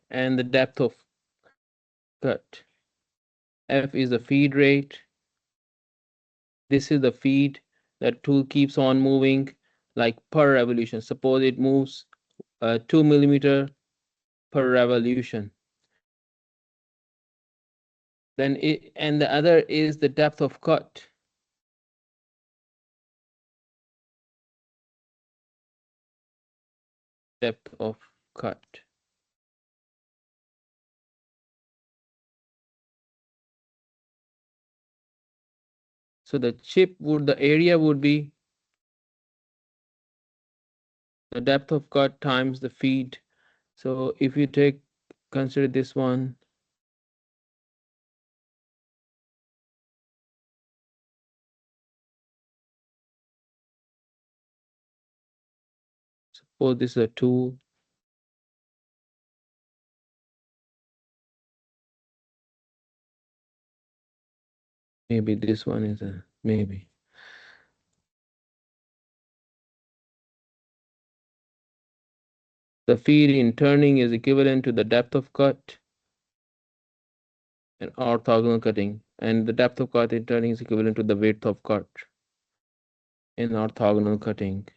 and the depth of cut. F is the feed rate. This is the feed. That tool keeps on moving like per revolution. Suppose it moves 2 millimeter per revolution. Then and the other is the depth of cut. Depth of cut. So the area would be the depth of cut times the feed. So if you consider this one, suppose this is a tool. Maybe this one is a maybe. The feed in turning is equivalent to the depth of cut in orthogonal cutting, and the depth of cut in turning is equivalent to the width of cut in orthogonal cutting.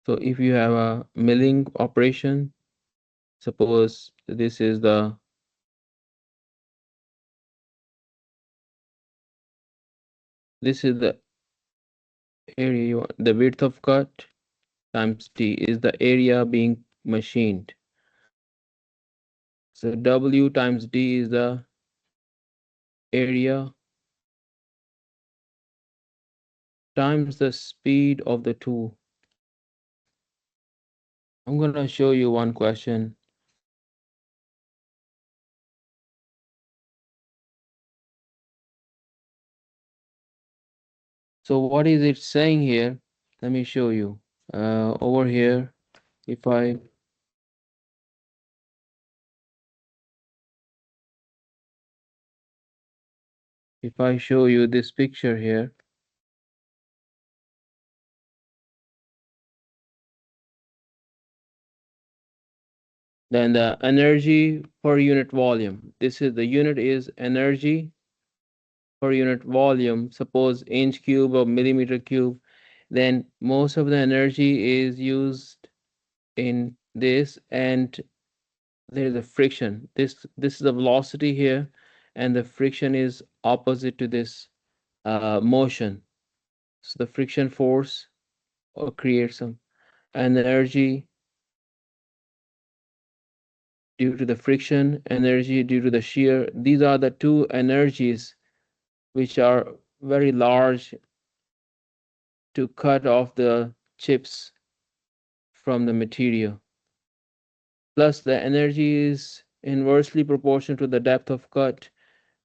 So if you have a milling operation, suppose this is the area you want. The width of cut times T is the area being machined. So W times D is the area times the speed of the tool. I'm going to show you one question. So what is it saying here? Let me show you. Over here, if I show you this picture here, then the energy per unit volume. This is the unit is energy per unit volume. Suppose inch cube or millimeter cube. Then most of the energy is used in this, and there is a friction. This is the velocity here, and the friction is opposite to this motion. So the friction force creates some energy due to the friction, energy due to the shear. These are the two energies which are very large to cut off the chips from the material. Plus the energy is inversely proportional to the depth of cut.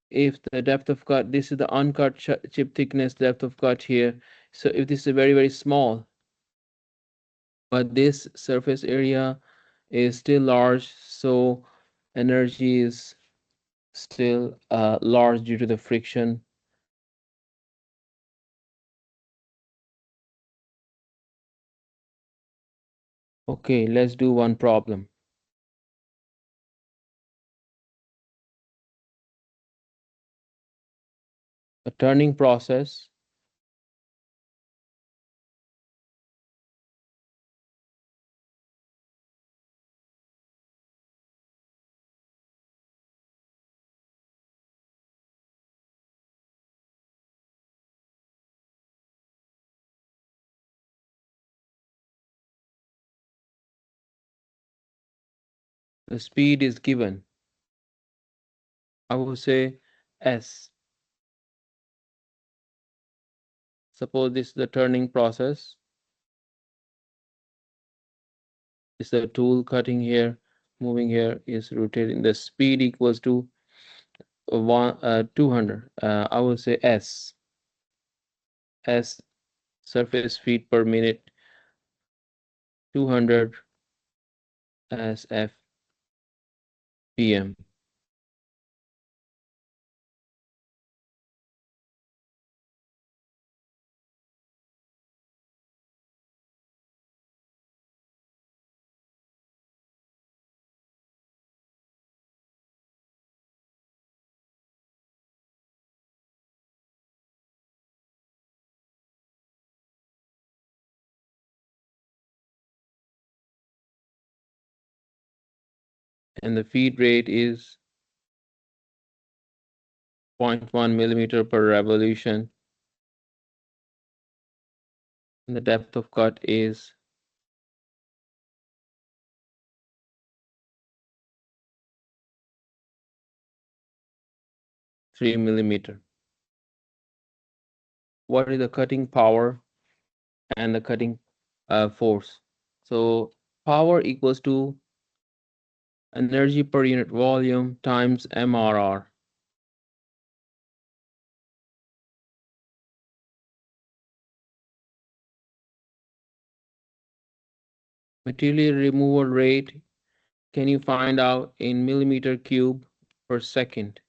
If the depth of cut, this is the uncut chip thickness depth of cut here. So if this is very, very small, but this surface area is still large, so energy is still large due to the friction. Okay, let's do one problem. A turning process. The speed is given. I will say S. Suppose this is the turning process. This is the tool cutting here, moving here, is rotating. The speed equals to 200. I will say S. S surface feet per minute, 200 SFPM. and the feed rate is 0.1 millimeter per revolution, and the depth of cut is 3 millimeter. What is the cutting power and the cutting force? So power equals to energy per unit volume times MRR. Material removal rate, can you find out in millimeter cube per second?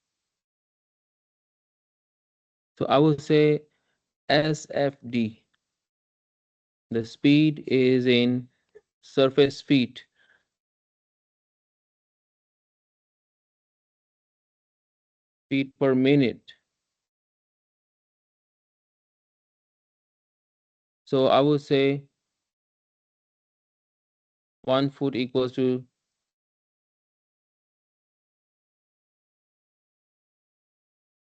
So I will say SFD. The speed is in surface feet. Feet per minute. So I will say 1 foot equals to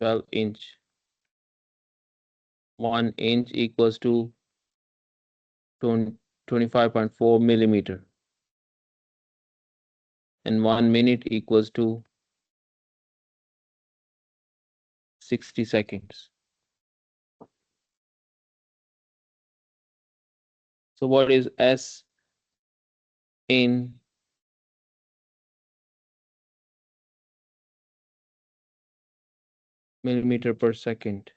12 inch. 1 inch equals to 25.4 millimeter. And 1 minute equals to 60 seconds. So what is S in millimeter per second?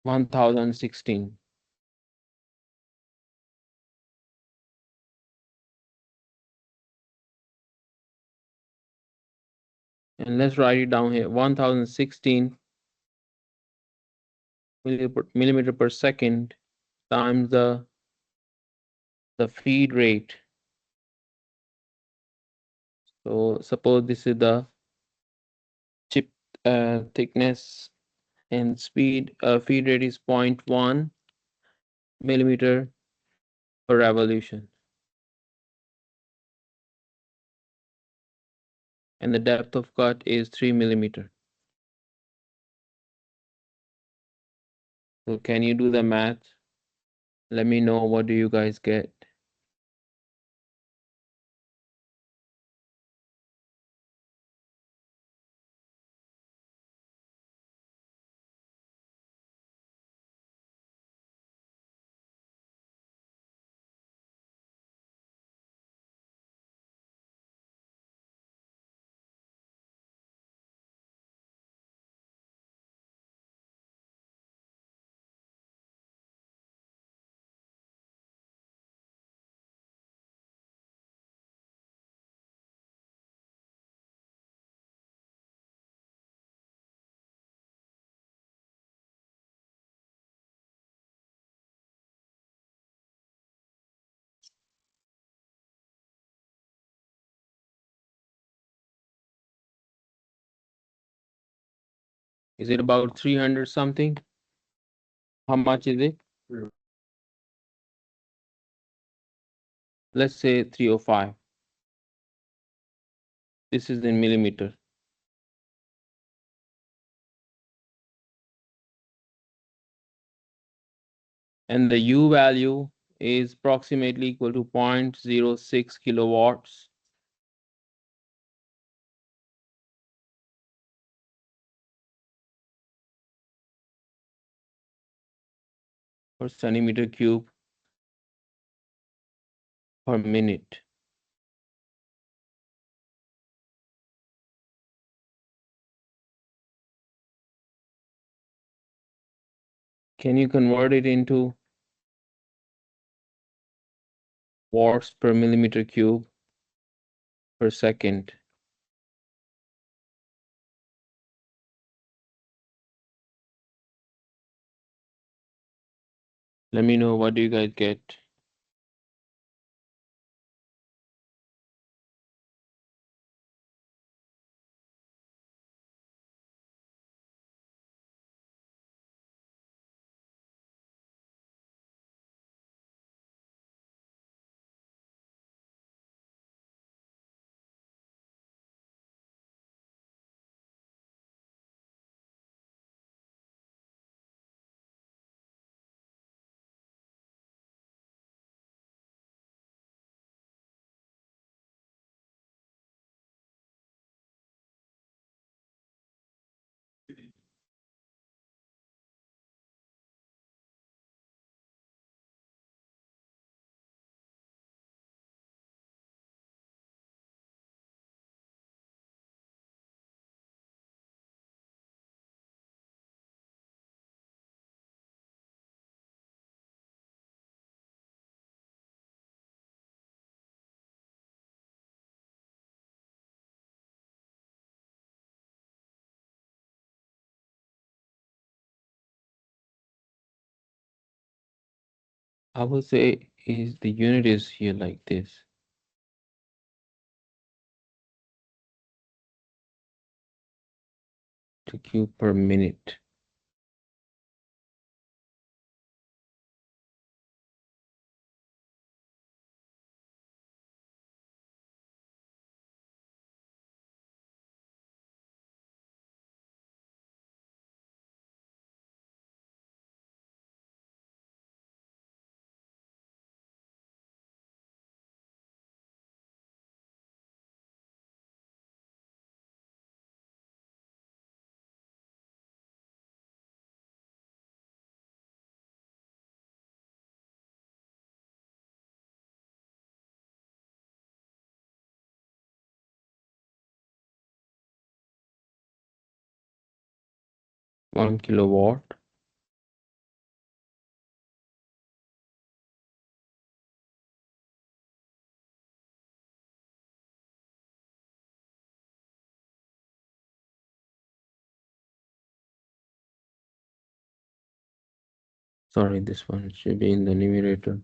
One thousand 16. And let's write it down here. 1016 millimeter per second times the feed rate. So suppose this is the chip thickness, and feed rate is 0.1 millimeter per revolution. And the depth of cut is 3 millimeter. So can you do the math? Let me know what do you guys get. Is it about 300 something? How much is it? Let's say 305. This is in millimeter. And the U value is approximately equal to 0.06 kilowatts. Per centimeter cube per minute. Can you convert it into watts per millimeter cube per second? Let me know what do you guys get. I would say is the unit is here like this. To cube per minute. One kilowatt. Sorry, this one should be in the numerator.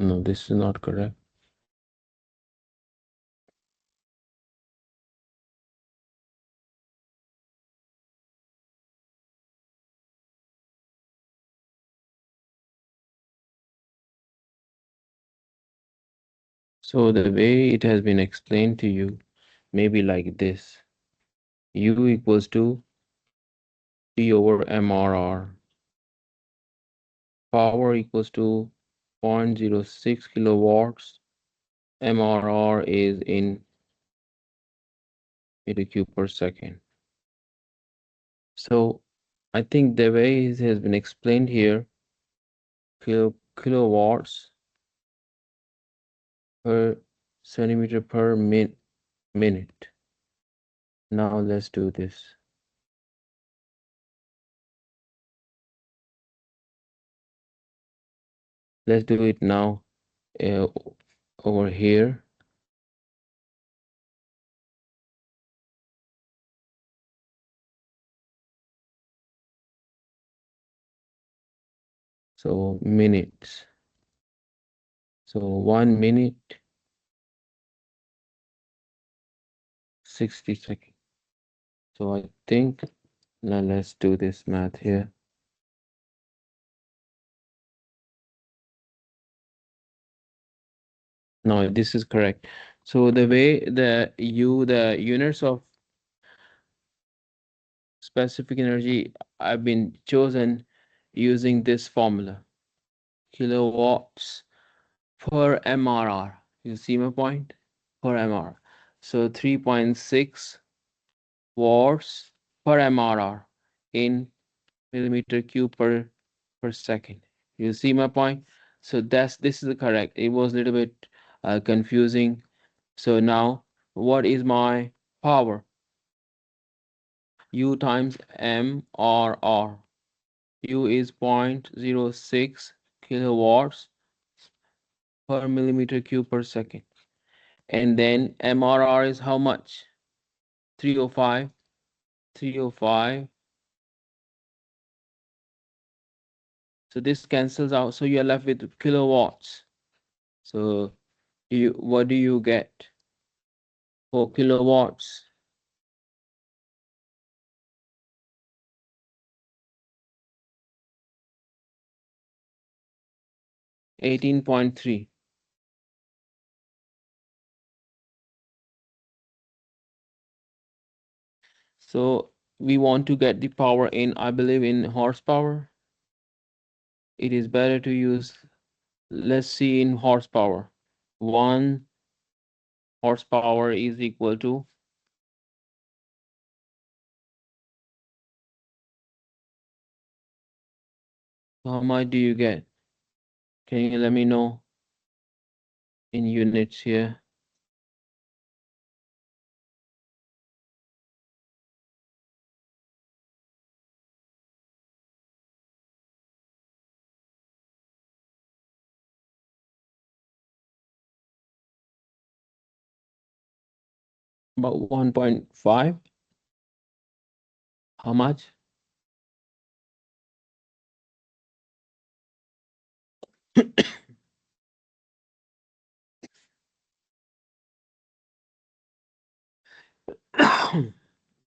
No, this is not correct. So the way it has been explained to you, maybe like this. U equals to P over MRR. Power equals to 0.06 kilowatts. MRR is in meter cube per second. So I think the way it has been explained here, kilowatts per centimeter per minute. Now let's do this. Let's do it now over here. So minutes. So 1 minute, 60 seconds. So I think now let's do this math here. No, this is correct. So the way the units of specific energy have been chosen using this formula, kilowatts per MRR. You see my point? Per MRR. So 3.6 watts per MRR in millimeter cube per second. You see my point? So this is correct. It was a little bit confusing. So now what is my power? U times MRR. U is 0.06 kilowatts per millimeter cube per second. And then MRR is how much? 305. 305. So this cancels out. So you're left with kilowatts. So what do you get for kilowatts? 18.3. So we want to get the power in, I believe, in horsepower. It is better to use, let's see, in horsepower. 1 horsepower is equal to How much do you get? Can you let me know in units here? About 1.5. How much?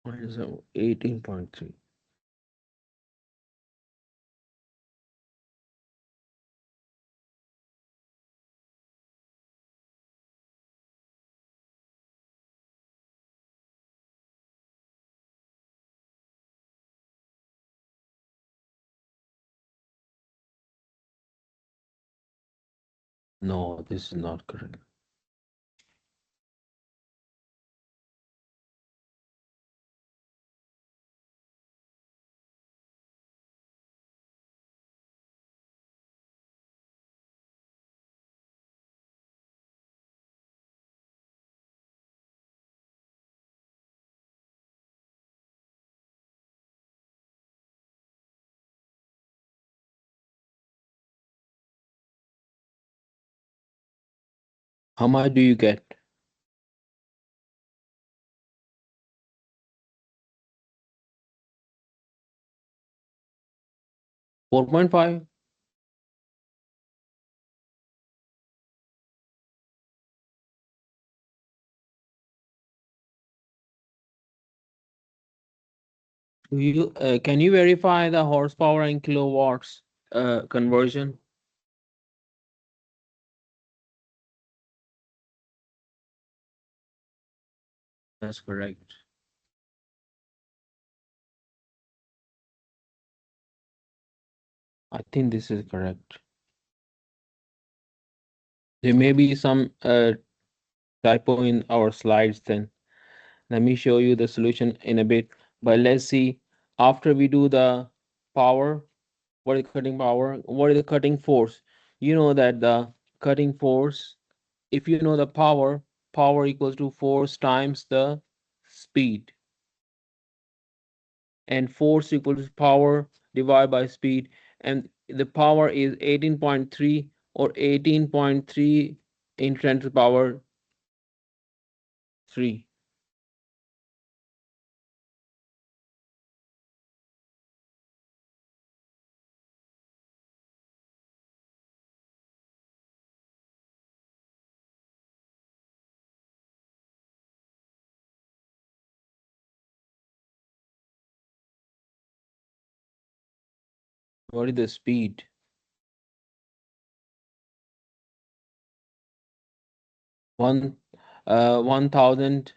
What is 18.3? No, this is not correct. How much do you get? 4.5? Do you can you verify the horsepower and kilowatts conversion? That's correct. I think this is correct. There may be some typo in our slides then. Let me show you the solution in a bit. But let's see, after we do the power, what is cutting power? What is the cutting force? You know that the cutting force, if you know the power, power equals to force times the speed. And force equals power divided by speed. And the power is 18.3 or 18.3 in 10 to the power 3. What is the speed? 1000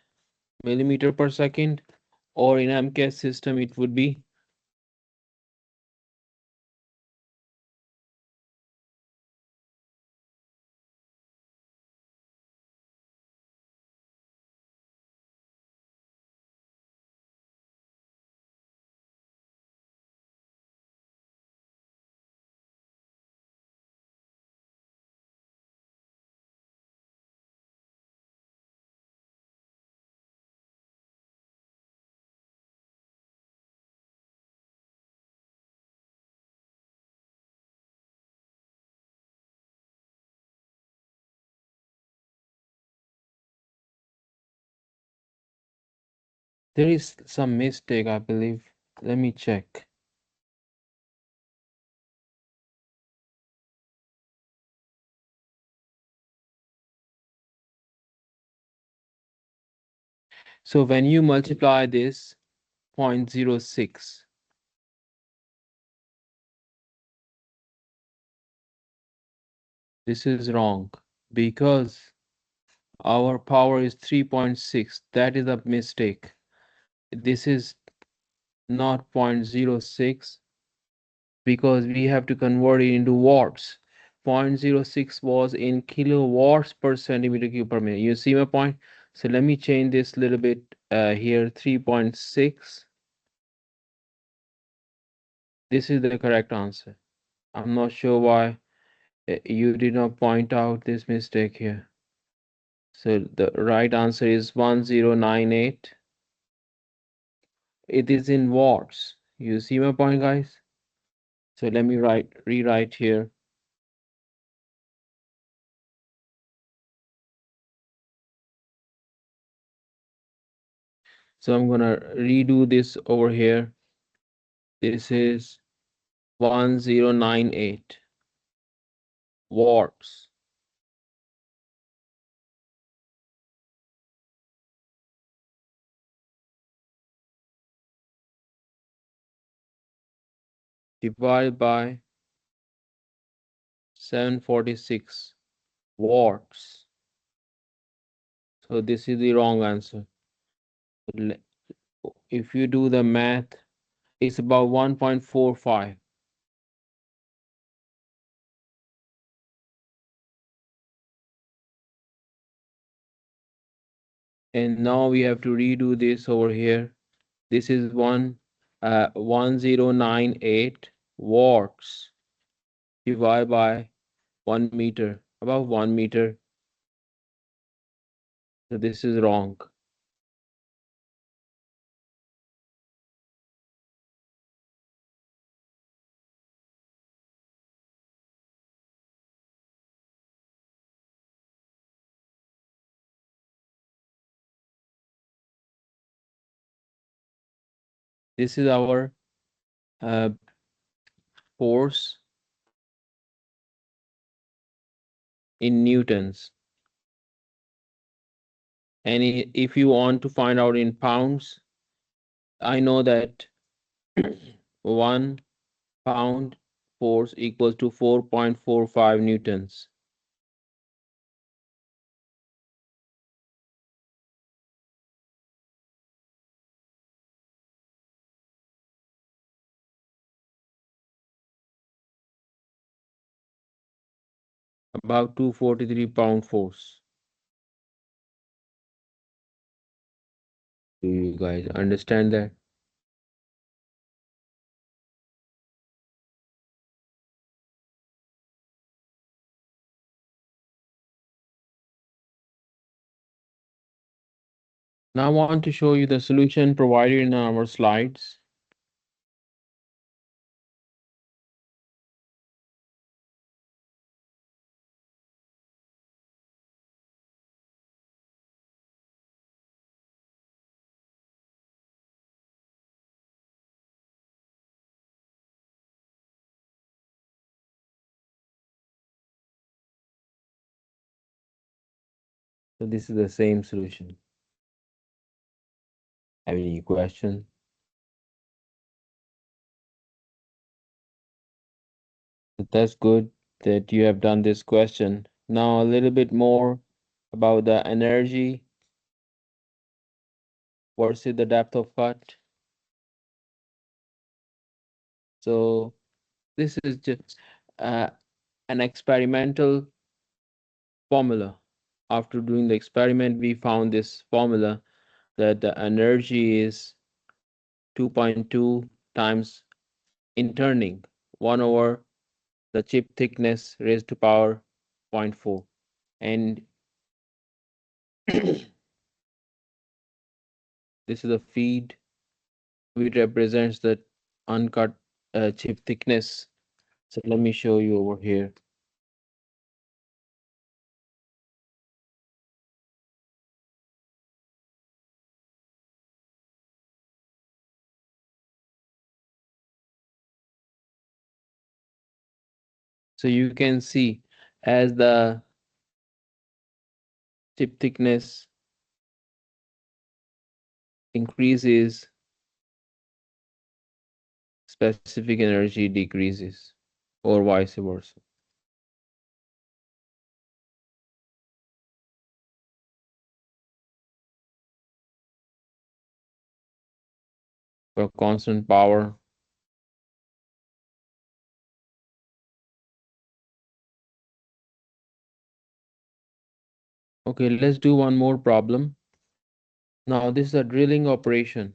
millimeter per second, or in MCAS system it would be there is some mistake, I believe. Let me check. So when you multiply this 0.06, this is wrong because our power is 3.6. That is a mistake. This is not 0.06 because we have to convert it into watts. 0.06 was in kilowatts per centimeter cube per minute. You see my point? So let me change this a little bit here. 3.6. This is the correct answer. I'm not sure why you did not point out this mistake here. So the right answer is 1098. It is in watts. You see my point, guys? So let me rewrite here. So I'm gonna redo this over here. This is 1098 watts divided by 746 watts. So this is the wrong answer. If you do the math, it's about 1.45. And now we have to redo this over here. This is 1098 watts divided by 1 meter, about 1 meter. So this is wrong. This is our uh, force in newtons. And if you want to find out in pounds, I know that 1 pound force equals to 4.45 newtons. About 243 pound force. Do you guys understand that? Now I want to show you the solution provided in our slides. So this is the same solution. Have any question? That's good that you have done this question. Now a little bit more about the energy versus the depth of cut. So this is just uh, an experimental formula. After doing the experiment, we found this formula that the energy is 2.2 times interning 1 over the chip thickness raised to power zero point 0.4. And this is the feed, which represents the uncut chip thickness. So let me show you over here. So you can see as the chip thickness increases, specific energy decreases, or vice versa. For constant power. Okay, let's do one more problem. Now this is a drilling operation.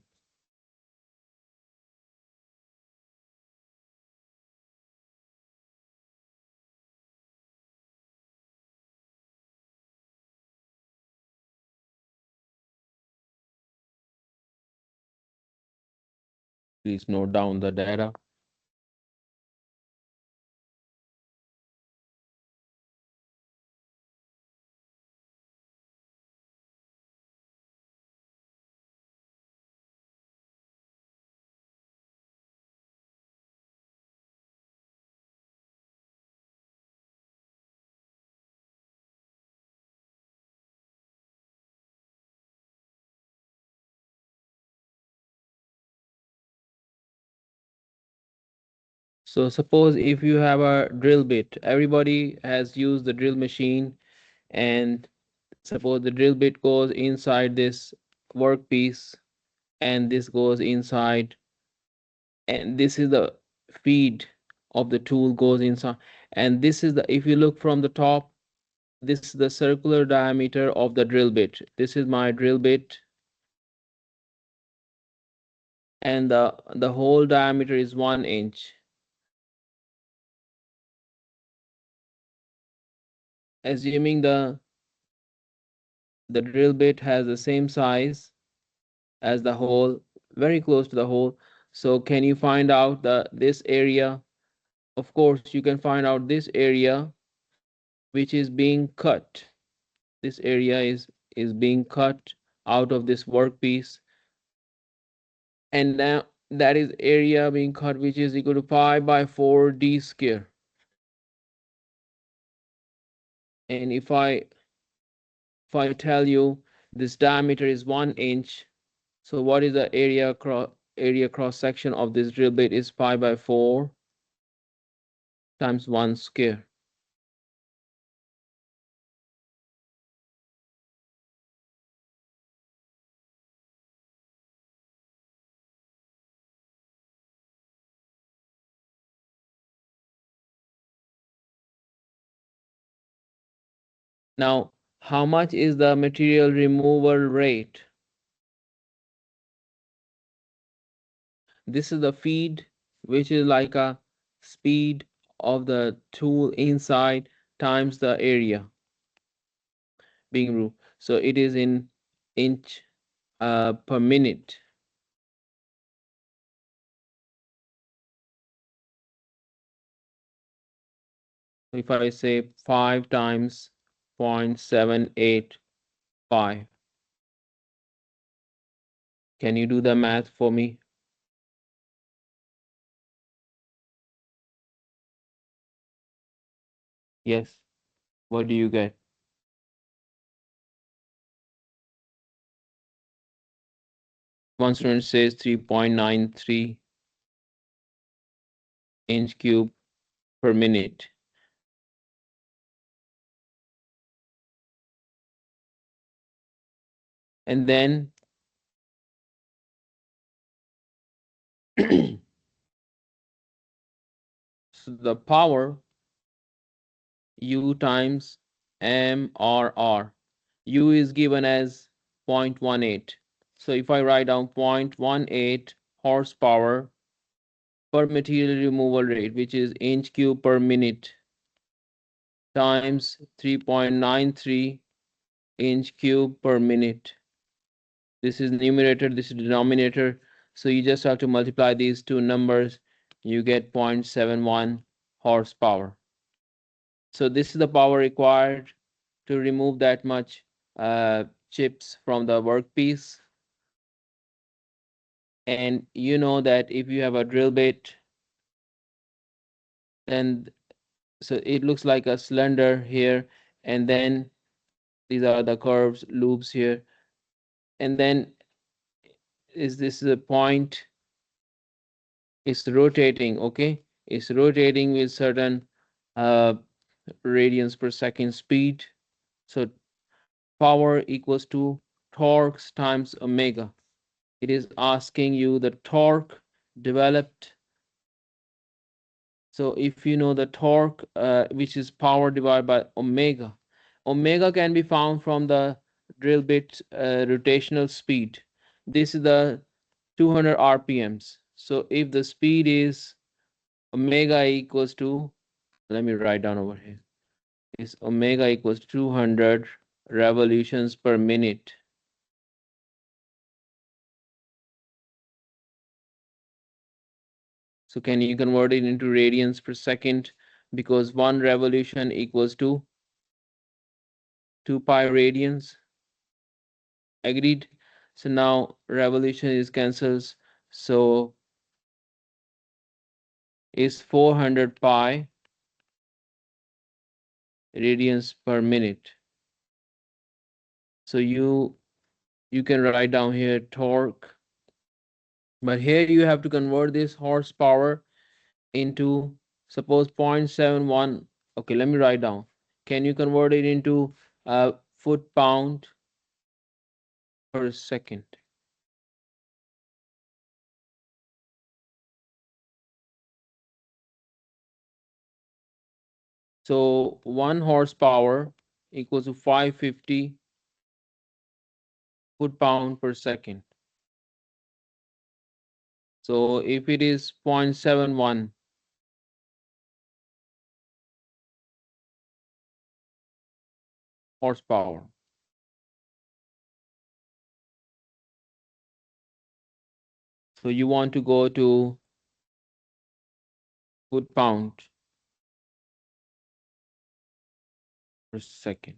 Please note down the data. So suppose if you have a drill bit, everybody has used the drill machine, and suppose the drill bit goes inside this workpiece, and this goes inside, and this is the feed of the tool goes inside, and this is the, if you look from the top, this is the circular diameter of the drill bit. This is my drill bit, and the whole diameter is 1 inch. Assuming the drill bit has the same size as the hole, very close to the hole. So can you find out this area? Of course, you can find out this area which is being cut. This area is being cut out of this workpiece, and now that is area being cut, which is equal to pi by 4 d square. And if I tell you this diameter is 1 inch, so what is the area cross section of this drill bit is pi by 4 times 1 square. Now, how much is the material removal rate? This is the feed, which is like a speed of the tool inside times the area being removed. So it is in inch per minute. If I say 5 times 0.785, can you do the math for me? Yes. What do you get? One student says 3.93 inch cube per minute. And then so the power U times MRR. U is given as 0.18. So if I write down 0.18 horsepower per material removal rate, which is inch cube per minute, times 3.93 inch cube per minute. This is numerator, this is denominator. So you just have to multiply these two numbers. You get 0.71 horsepower. So this is the power required to remove that much chips from the workpiece. And you know that if you have a drill bit, then so it looks like a cylinder here, and then these are the curves, loops here, and then is this the point? It's rotating, okay? It's rotating with certain uh, radians per second speed. So power equals to torques times omega. It is asking you the torque developed. So if you know the torque, which is power divided by omega, omega can be found from the drill bit rotational speed. This is the 200 RPMs. So if the speed is omega equals to, let me write down over here, is omega equals 200 revolutions per minute. So can you convert it into radians per second? Because one revolution equals to 2 pi radians. Agreed? So now revolution is cancels. So is 400 pi radians per minute. So you can write down here torque, but here you have to convert this horsepower into, suppose 0.71. Okay, let me write down. Can you convert it into foot pound per second? So 1 horsepower equals to 550 foot-pound per second. So if it is 0.71 horsepower, so you want to go to foot-pound per second.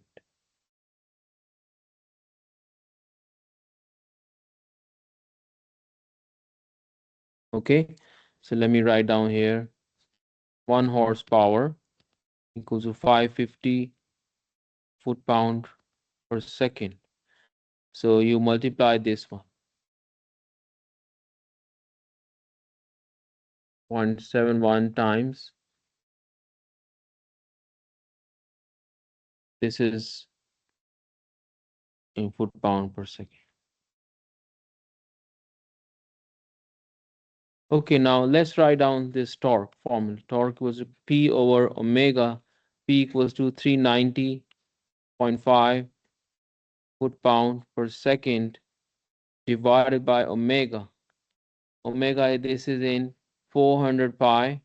Okay, so let me write down here 1 horsepower equals to 550 foot-pound per second. So you multiply this one, 0.71 times, this is in foot-pound per second. Okay, now let's write down this torque formula. Torque was P over omega. P equals to 390.5 foot-pound per second divided by omega. Omega, this is in 400 pi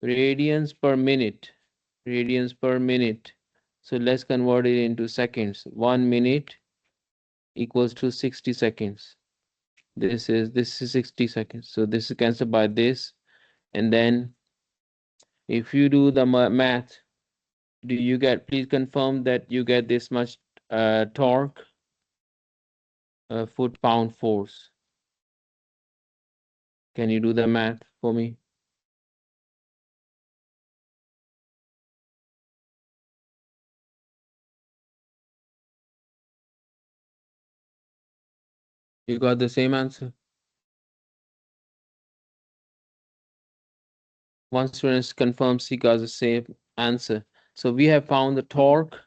radians per minute. Radians per minute. So let's convert it into seconds. 1 minute equals to 60 seconds. This is 60 seconds. So this is cancelled by this. And then if you do the math, do you get, please confirm that you get this much torque, foot-pound force. Can you do the math for me? You got the same answer? One student confirms he got the same answer. So we have found the torque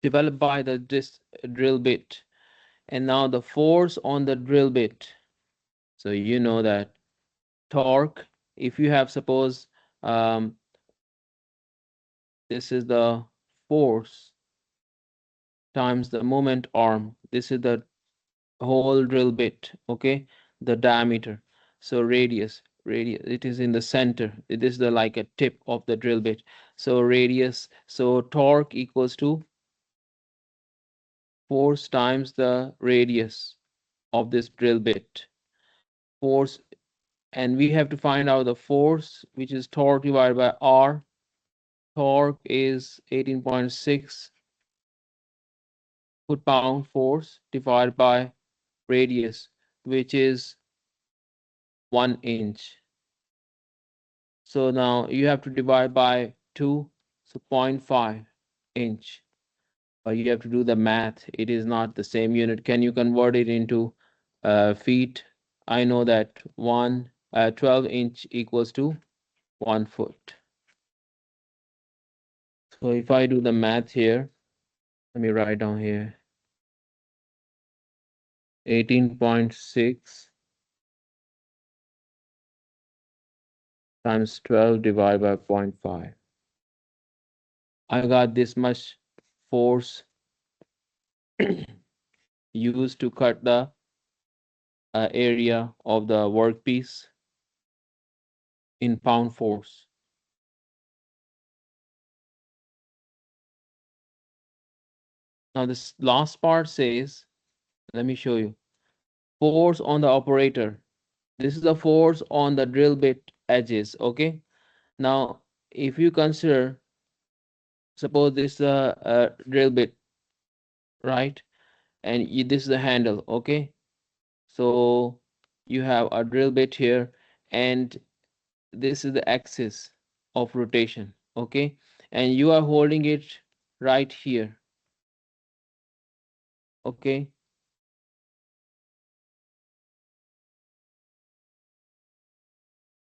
developed by the drill bit, and now the force on the drill bit. So you know that torque, if you have, suppose this is the force times the moment arm, this is the whole drill bit, okay, the diameter. So radius, it is in the center, it is the like a tip of the drill bit. So radius, so torque equals to force times the radius of this drill bit. Force, and we have to find out the force, which is torque divided by R. Torque is 18.6 foot-pound force divided by radius, which is 1 inch. So now you have to divide by 2, so 0.5 inch. But you have to do the math. It is not the same unit. Can you convert it into feet? I know that 12 inch equals to 1 foot. So if I do the math here, let me write down here 18.6 times 12 divided by 0.5. I got this much force used to cut the area of the workpiece in pound force. Now this last part says, let me show you. force on the operator. This is the force on the drill bit edges. Okay. Now, if you consider, suppose this is a drill bit, right? And this is the handle. Okay. So you have a drill bit here, and this is the axis of rotation. Okay. And you are holding it right here. Okay.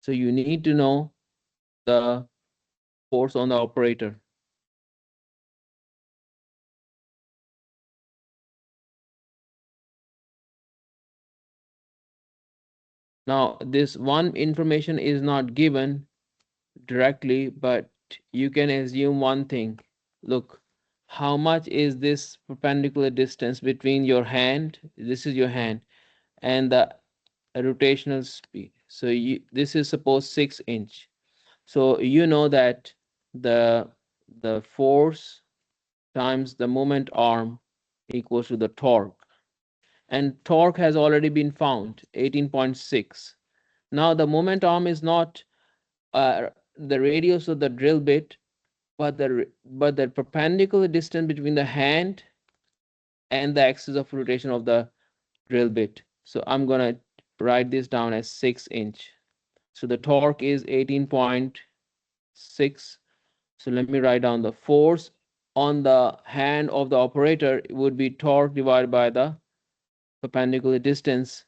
So you need to know the force on the operator. Now, this one information is not given directly, but you can assume one thing. Look, how much is this perpendicular distance between your hand, this is your hand, and the rotational speed? So this is suppose 6 inch. So you know that the the force times the moment arm equals to the torque. And torque has already been found, 18.6. Now the moment arm is not the radius of the drill bit, but the perpendicular distance between the hand and the axis of rotation of the drill bit. So I'm gonna write this down as 6 inch. So the torque is 18.6. So let me write down the force on the hand of the operator. It would be torque divided by the perpendicular distance,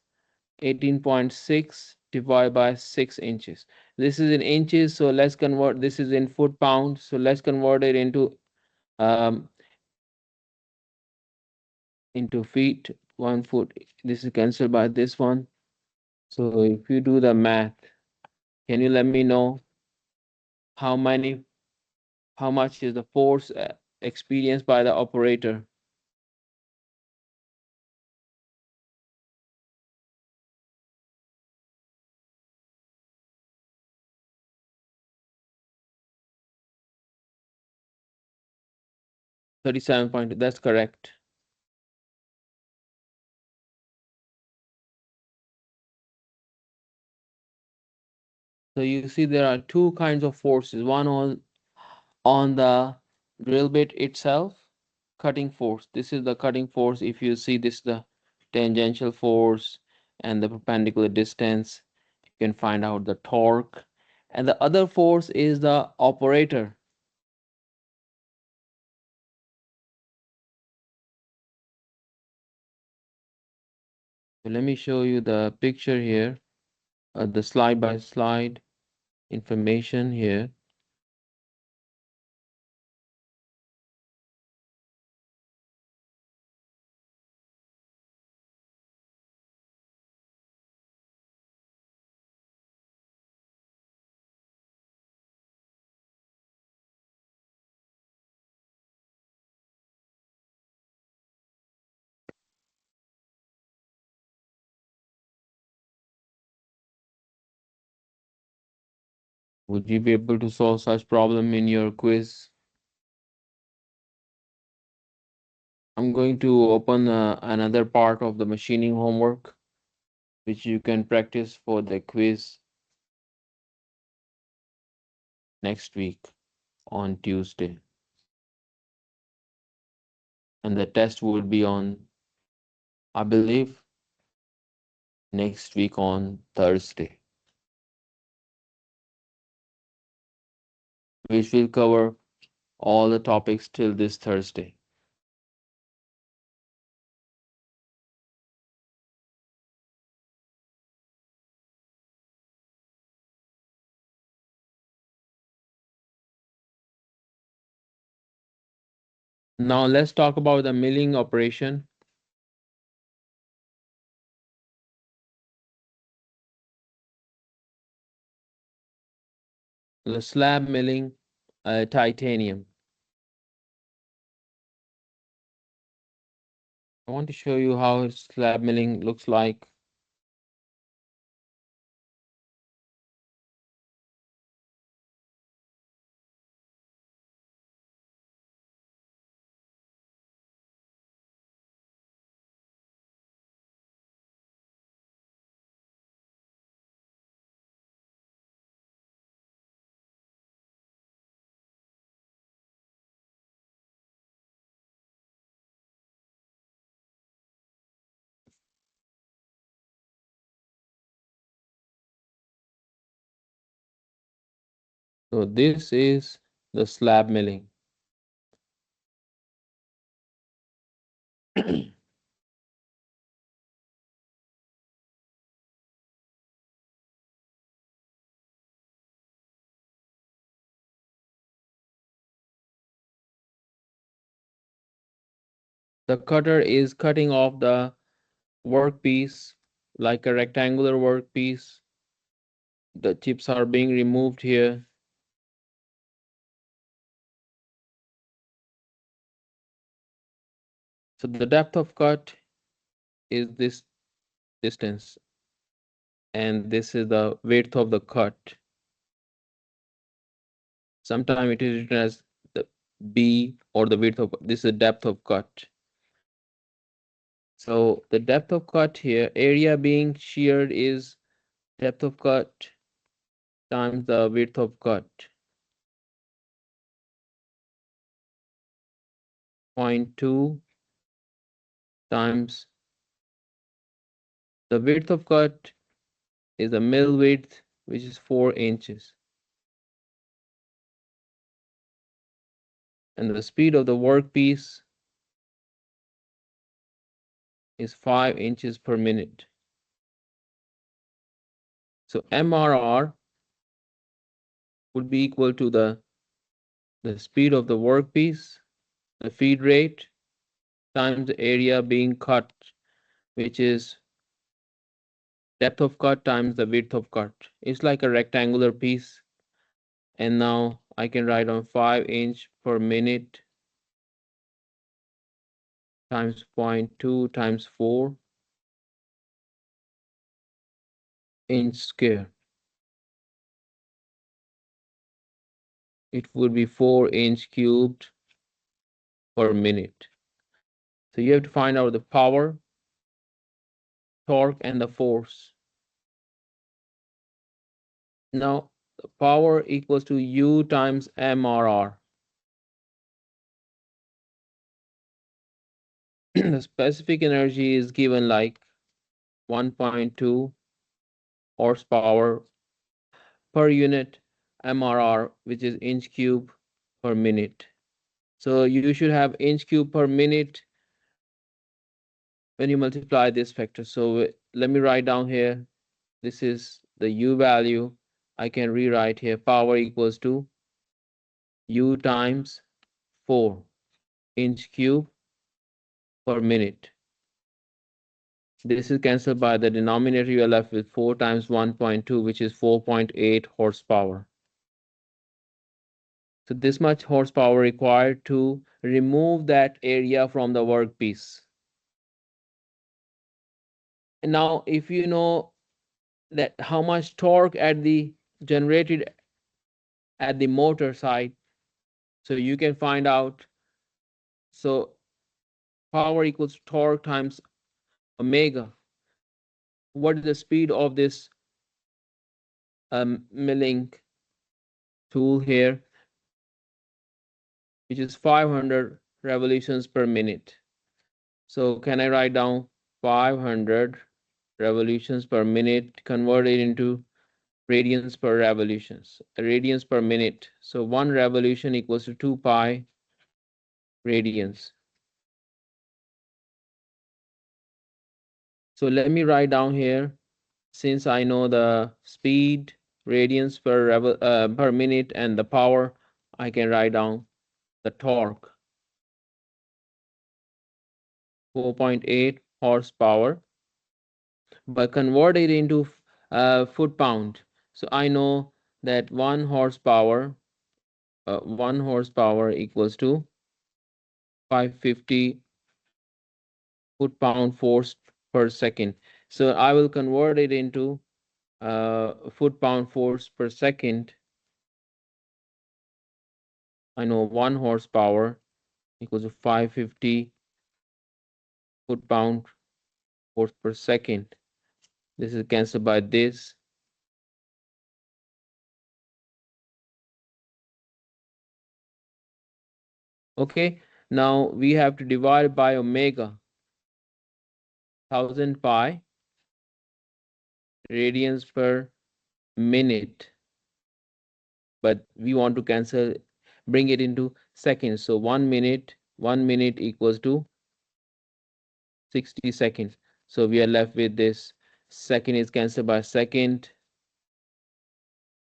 18.6 divided by 6 inches. This is in inches, so let's convert. This is in foot pound, so let's convert it um, into feet. 1 foot. This is cancelled by this one. So if you do the math, can you let me know how many, how much is the force experienced by the operator? 37 point. That's correct. So you see there are two kinds of forces. One on the drill bit itself, cutting force. This is the cutting force. If you see this, the tangential force and the perpendicular distance, you can find out the torque. And the other force is the operator. So let me show you the picture here, the slide by slide information here. Would you be able to solve such problem in your quiz? I'm going to open another part of the machining homework, which you can practice for the quiz next week on Tuesday. And the test will be on, I believe, next week on Thursday, which will cover all the topics till this Thursday. Now let's talk about the milling operation. The slab milling titanium. I want to show you how slab milling looks like. So this is the slab milling. The cutter is cutting off the workpiece like a rectangular workpiece. The chips are being removed here. So the depth of cut is this distance, and this is the width of the cut. Sometimes it is written as the B or the width of, this is the depth of cut. So the depth of cut here, area being sheared is depth of cut times the width of cut. 0.2 times the width of cut is the mill width, which is 4 inches. And the speed of the workpiece is 5 inches per minute. So MRR would be equal to the speed of the workpiece, the feed rate, times the area being cut, which is depth of cut times the width of cut. It's like a rectangular piece. And now I can write on 5 inch per minute times 0.2 times 4 inch square. It would be 4 inch cubed per minute. So you have to find out the power, torque, and the force. Now, the power equals to U times MRR. The specific energy is given like 1.2 horsepower per unit MRR, which is inch cube per minute. So you should have inch cube per minute when you multiply this factor. So let me write down here. This is the U value. I can rewrite here power equals to U times 4 inch cube per minute. This is cancelled by the denominator. You are left with 4 times 1.2, which is 4.8 horsepower. So this much horsepower required to remove that area from the workpiece. And now, if you know that how much torque at the generated at the motor side, so you can find out. So power equals torque times omega. What is the speed of this milling tool here, which is 500 revolutions per minute. So can I write down 500 revolutions per minute, convert it into radians per revolutions, radians per minute. So 1 revolution equals to 2 pi radians. So let me write down here, since I know the speed, radians per minute, and the power, I can write down the torque. 4.8 horsepower, but convert it into foot-pound. So I know that 1 horsepower equals to 550 foot-pound force per second. So I will convert it into foot-pound force per second. I know 1 horsepower equals to 550 foot-pound force per second. This is cancelled by this. Okay, now we have to divide by omega. 1000 pi radians per minute. but we want to cancel, bring it into seconds. So 1 minute equals to 60 seconds. So we are left with this. Second is cancelled by second.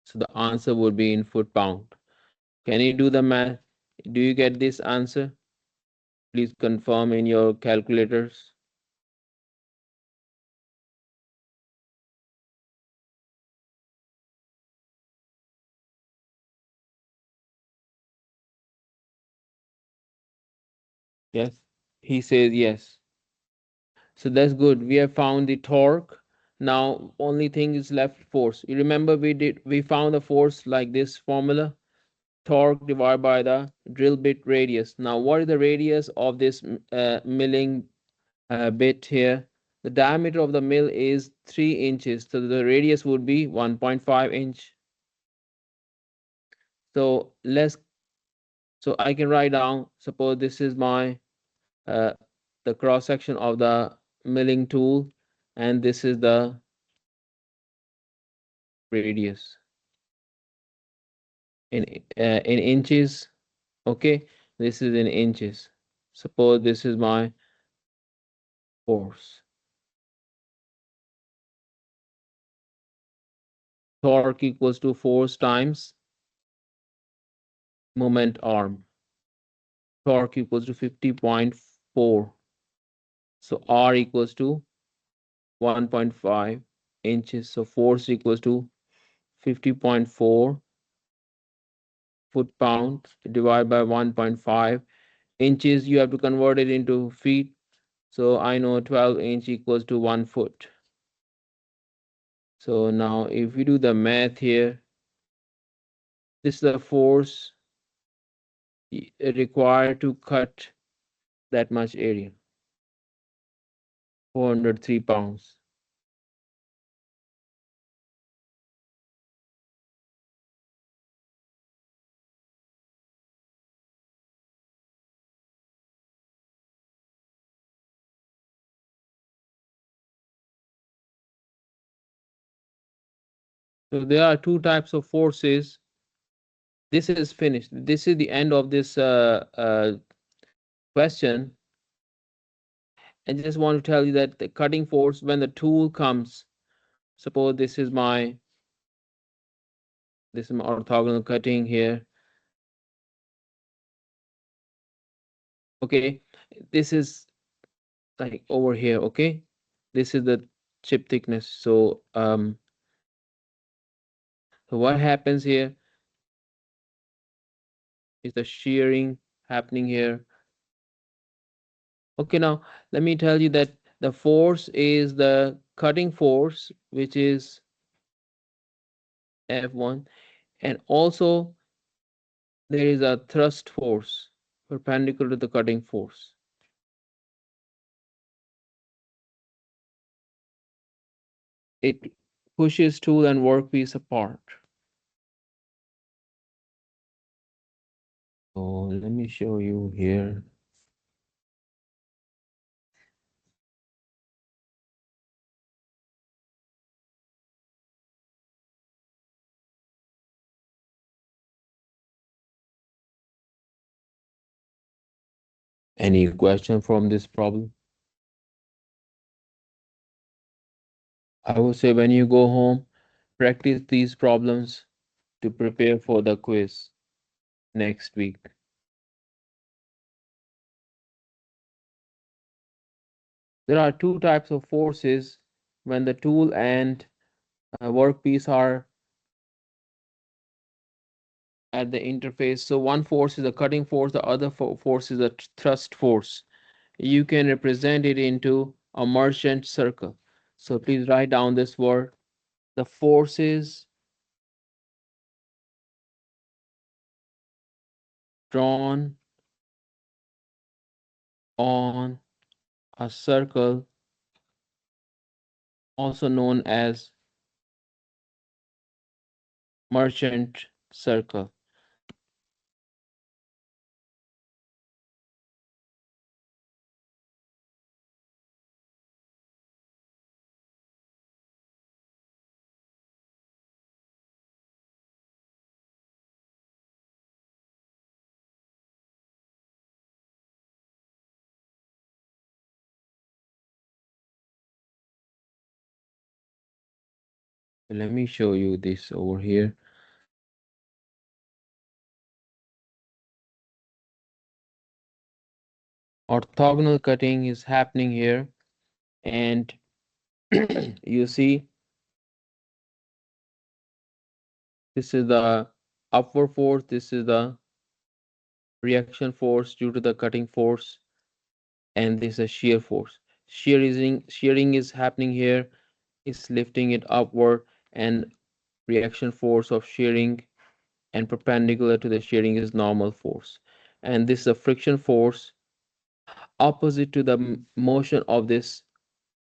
So the answer would be in foot pound. Can you do the math? Do you get this answer? Please confirm in your calculators. Yes. He says yes. So that's good. We have found the torque. Now only thing is left force. You remember we found the force like this formula. Torque divided by the drill bit radius. Now what is the radius of this milling bit here? The diameter of the mill is 3 inches. So the radius would be 1.5 inch. So I can write down, suppose this is my uh, the cross section of the milling tool, and this is the radius in in inches. Okay, this is in inches. Suppose this is my force. Torque equals to force times moment arm. Torque equals to 50.4. So R equals to 1.5 inches. So force equals to 50.4 foot-pound divided by 1.5 inches. You have to convert it into feet. So I know 12 inch equals to 1 foot. So now if we do the math here, this is the force required to cut that much area, 403 pounds. So there are two types of forces. This is finished. This is the end of this question. I just want to tell you that the cutting force, when the tool comes, suppose this is my orthogonal cutting here. Okay, this is like over here. Okay, this is the chip thickness. So what happens here is the shearing happening here. Okay, now let me tell you that the force is the cutting force, which is F1, and also there is a thrust force perpendicular to the cutting force. It pushes tool and workpiece apart. So let me show you here. Any question from this problem? I would say when you go home, practice these problems to prepare for the quiz next week. There are two types of forces when the tool and workpiece are at the interface. So one force is a cutting force, the other force is a thrust force. You can represent it into a merchant circle. So please write down this word. The forces drawn on a circle, also known as merchant circle. Let me show you this over here. Orthogonal cutting is happening here, and you see this is the upward force, this is the reaction force due to the cutting force, and this is shear force. Shearing is happening here, is lifting it upward, and reaction force of shearing and perpendicular to the shearing is normal force. And this is a friction force opposite to the motion of this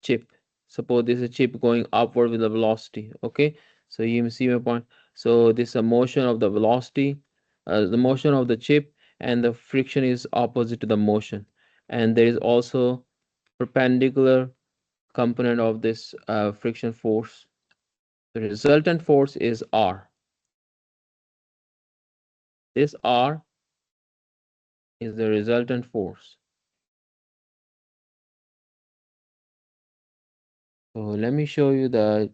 chip. Suppose this is a chip going upward with the velocity. Okay, so you see my point. So this is a motion of the velocity, the motion of the chip, and the friction is opposite to the motion. And there is also perpendicular component of this friction force. The resultant force is R. This R is the resultant force. So let me show you the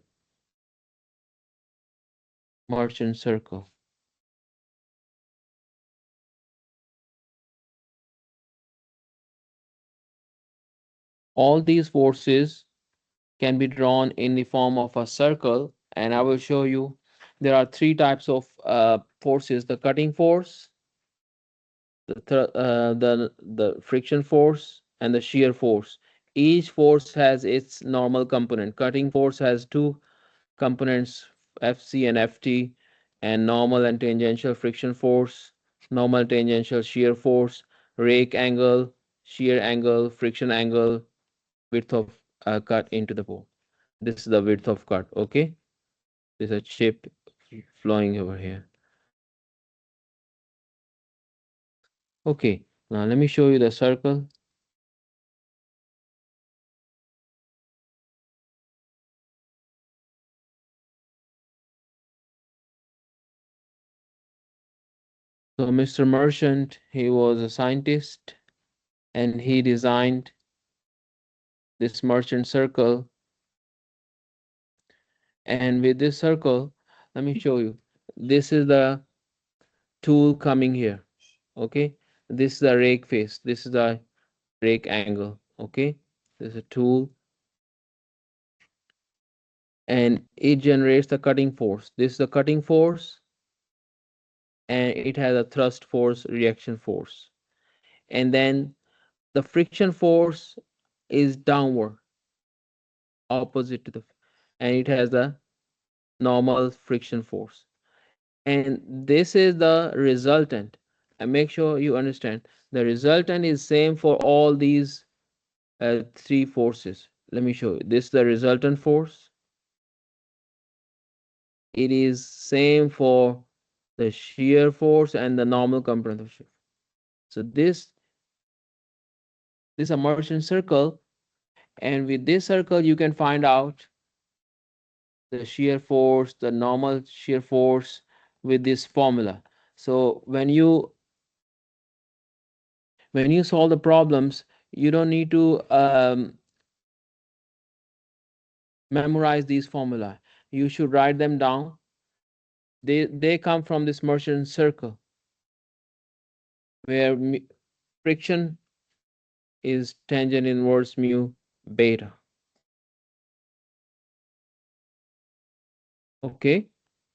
Merchant circle. All these forces can be drawn in the form of a circle, and I will show you there are three types of forces: the cutting force, the friction force, and the shear force. Each force has its normal component. Cutting force has two components, Fc and Ft, and normal and tangential friction force, normal tangential shear force, rake angle, shear angle, friction angle, width of cut into the bone. This is the width of cut. Okay, there's a chip flowing over here. Okay, now let me show you the circle. So Mr. Merchant, he was a scientist and he designed this merchant circle. And with this circle, let me show you. This is the tool coming here. Okay, this is the rake face. This is the rake angle. Okay, this is a tool and it generates the cutting force. This is the cutting force and it has a thrust force, reaction force. And then the friction force is downward, opposite to the, and it has a normal friction force. And this is the resultant. And make sure you understand the resultant is same for all these three forces. Let me show you. This is the resultant force. It is same for the shear force and the normal component of shear. So this is a Merchant circle, and with this circle you can find out the shear force, the normal shear force with this formula. So when you solve the problems, you don't need to memorize these formula. You should write them down. They come from this Merchant circle where friction is tangent inverse mu beta. Okay,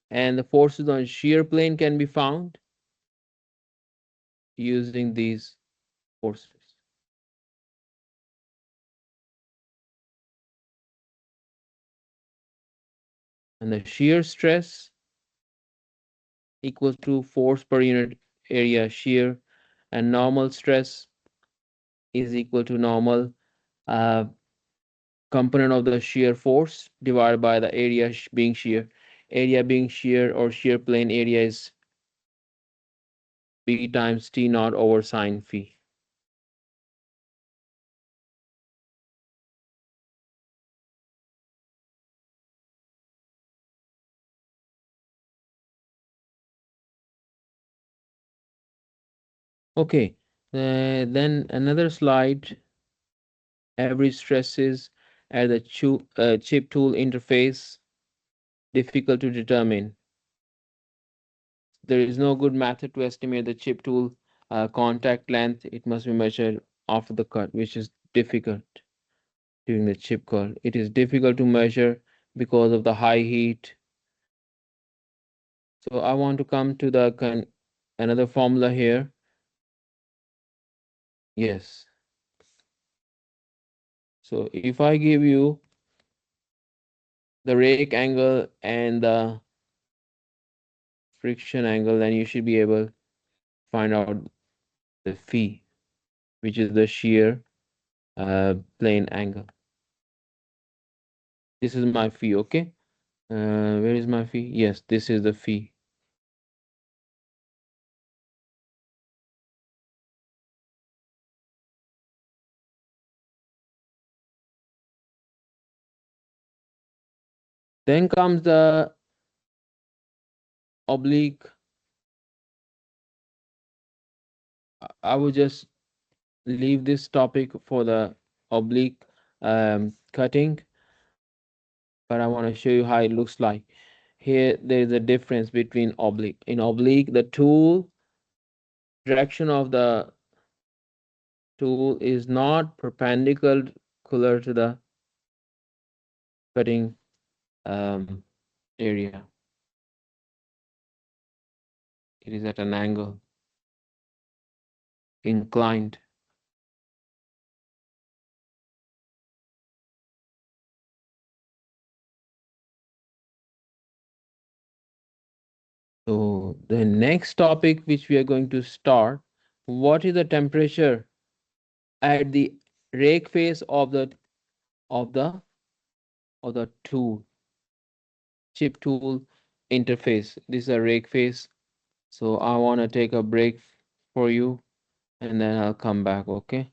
and the forces on shear plane can be found using these forces. And the shear stress equals to force per unit area shear, and normal stress is equal to normal uh, component of the shear force divided by the area being shear. Area being shear or shear plane area is B times T naught over sine phi. Okay, then another slide, average stresses at the chip tool interface. difficult to determine. There is no good method to estimate the chip tool contact length. It must be measured after the cut, which is difficult during the chip cut. It is difficult to measure because of the high heat. So I want to come to the another formula here. Yes. So if I give you the rake angle and the friction angle, then you should be able to find out the phi, which is the shear plane angle. This is my phi, okay? Where is my phi? Yes, this is the phi. Then comes the oblique. I will just leave this topic for the oblique cutting, but I want to show you how it looks like. Here, there is a difference between oblique. In oblique, the tool direction of the tool is not perpendicular to the cutting area. It is at an angle, inclined. So the next topic which we are going to start, what is the temperature at the rake face of of the the tool, chip tool interface? This is a rake face. So I want to take a break for you and then I'll come back, okay?